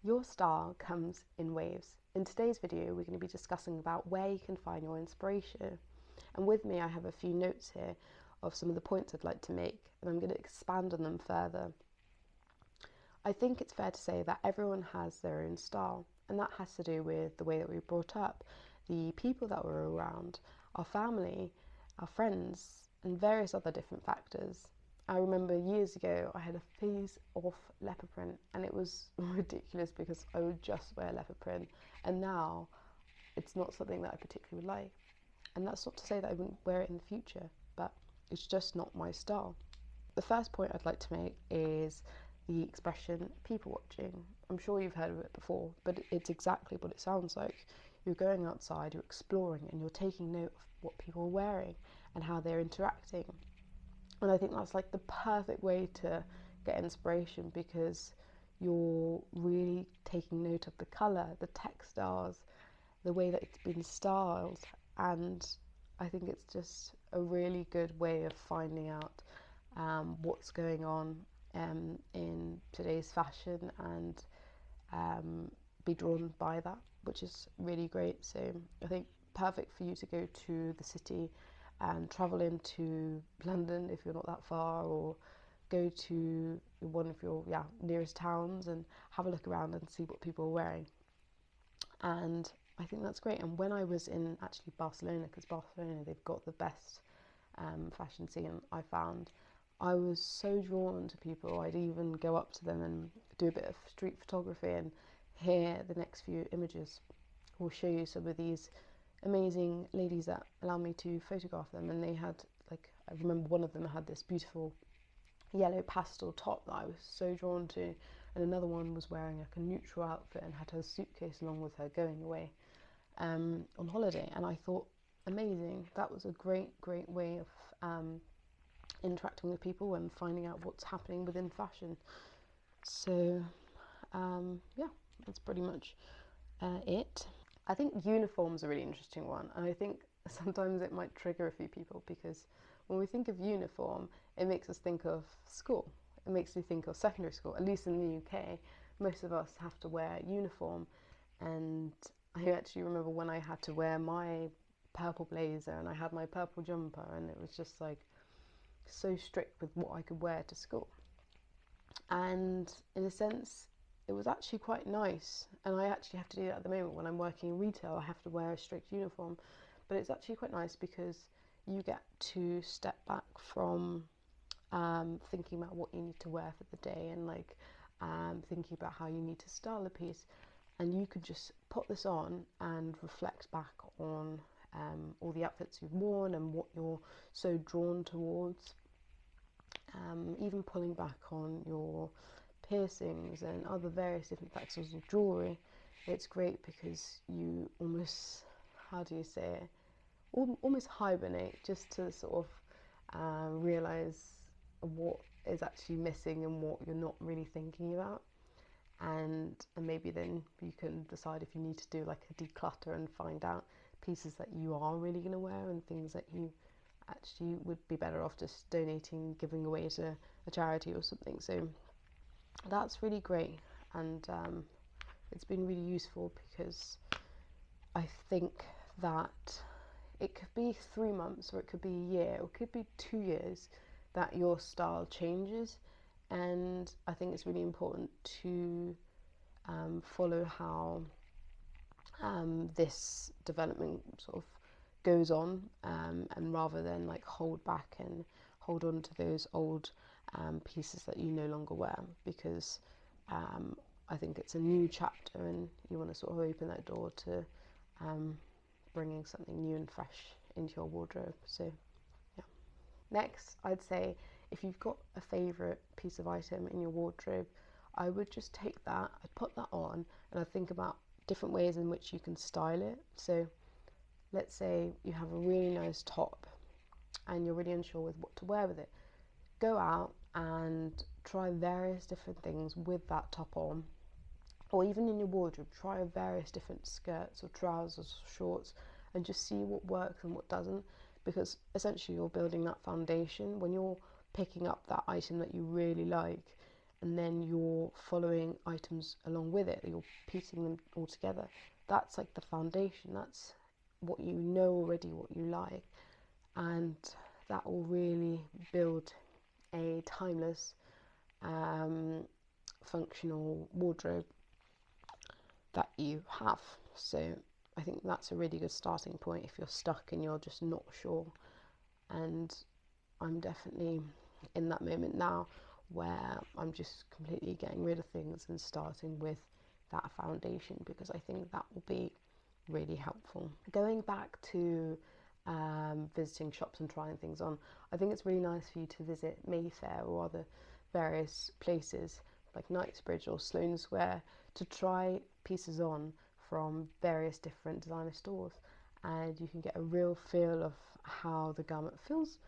Your style comes in waves. In today's video, we're going to be discussing about where you can find your inspiration. And with me, I have a few notes here of some of the points I'd like to make, and I'm going to expand on them further. I think it's fair to say that everyone has their own style, and that has to do with the way that we were brought up, the people that were around, our family, our friends, and various other different factors. I remember years ago I had a phase of leopard print, and it was ridiculous because I would just wear leopard print, and now it's not something that I particularly like. And that's not to say that I wouldn't wear it in the future, but it's just not my style. The first point I'd like to make is the expression people watching. I'm sure you've heard of it before, but it's exactly what it sounds like. You're going outside, you're exploring, and you're taking note of what people are wearing and how they're interacting. And I think that's like the perfect way to get inspiration, because you're really taking note of the colour, the textiles, the way that it's been styled, and I think it's just a really good way of finding out what's going on in today's fashion, and be drawn by that, which is really great. So I think perfect for you to go to the city and travel into London if you're not that far, or go to one of your nearest towns and have a look around and see what people are wearing. And I think that's great. And when I was in actually Barcelona, because Barcelona, they've got the best fashion scene, I found, I was so drawn to people. I'd even go up to them and do a bit of street photography, and here the next few images will show you some of these amazing ladies that allow me to photograph them. And they had, like, I remember one of them had this beautiful yellow pastel top that I was so drawn to, and another one was wearing like a neutral outfit and had her suitcase along with her going away on holiday. And I thought, amazing, that was a great way of interacting with people and finding out what's happening within fashion. So yeah, that's pretty much it. I think uniform's a really interesting one, and I think sometimes it might trigger a few people, because when we think of uniform, it makes us think of school. It makes me think of secondary school. At least in the UK, most of us have to wear uniform, and I actually remember when I had to wear my purple blazer and I had my purple jumper, and it was just like so strict with what I could wear to school. And in a sense, it was actually quite nice, and I actually have to do that at the moment when I'm working in retail. I have to wear a strict uniform, but it's actually quite nice because you get to step back from thinking about what you need to wear for the day, and like thinking about how you need to style a piece, and you could just put this on and reflect back on all the outfits you've worn and what you're so drawn towards. Even pulling back on your piercings and other various different factors of jewellery, it's great because you almost, how do you say it, almost hibernate, just to sort of realise what is actually missing and what you're not really thinking about, and maybe then you can decide if you need to do like a declutter and find out pieces that you are really going to wear and things that you actually would be better off just donating, giving away to a charity or something. So that's really great, and it's been really useful, because I think that it could be 3 months, or it could be a year, or it could be 2 years that your style changes, and I think it's really important to follow how this development sort of goes on, and rather than like hold back and hold on to those old pieces that you no longer wear, because I think it's a new chapter and you want to sort of open that door to bringing something new and fresh into your wardrobe. So yeah. Next, I'd say if you've got a favourite piece of item in your wardrobe, I would just take that, I'd put that on, and I'd think about different ways in which you can style it. So let's say you have a really nice top and you're really unsure with what to wear with it. Go out and try various different things with that top on, or even in your wardrobe, try various different skirts or trousers or shorts, and just see what works and what doesn't, because essentially you're building that foundation. When you're picking up that item that you really like and then you're following items along with it, you're piecing them all together. That's like the foundation, that's what you know already, what you like, and that will really build a timeless, functional wardrobe that you have. So I think that's a really good starting point if you're stuck and you're just not sure. And I'm definitely in that moment now where I'm just completely getting rid of things and starting with that foundation, because I think that will be really helpful. Going back to visiting shops and trying things on, I think it's really nice for you to visit Mayfair or other various places like Knightsbridge or Sloane Square to try pieces on from various different designer stores, and you can get a real feel of how the garment feels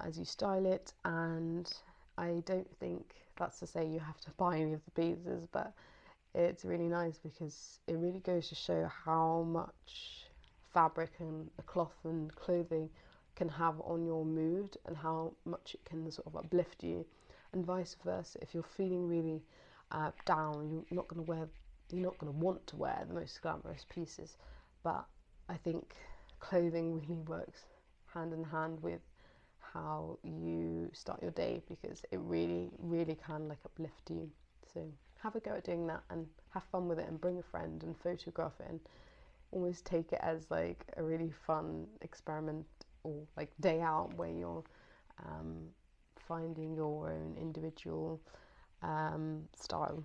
as you style it. And I don't think that's to say you have to buy any of the pieces, but it's really nice because it really goes to show how much fabric and a cloth and clothing can have on your mood, and how much it can sort of uplift you, and vice versa. If you're feeling really down, you're not going to want to wear the most glamorous pieces. But I think clothing really works hand in hand with how you start your day, because it really can like uplift you. So have a go at doing that and have fun with it, and bring a friend and photograph it, and almost take it as like a really fun experiment or like day out where you're finding your own individual style.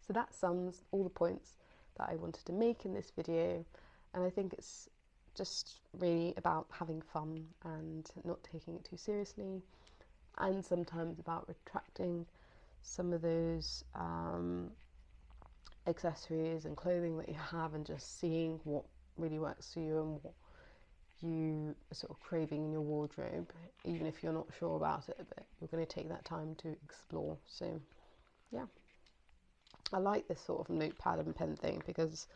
So that sums all the points that I wanted to make in this video, and I think it's just really about having fun and not taking it too seriously, and sometimes about retracting some of those accessories and clothing that you have, and just seeing what really works for you and what you are sort of craving in your wardrobe, even if you're not sure about it, but you're going to take that time to explore. So yeah, I like this sort of notepad and pen thing because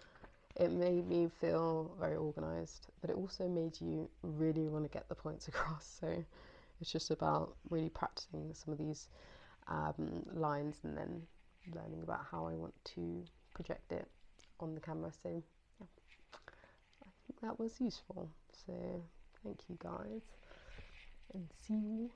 it made me feel very organised, but it also made you really want to get the points across. So it's just about really practicing some of these lines and then learning about how I want to project it on the camera. So yeah, I think that was useful. So thank you guys, and see you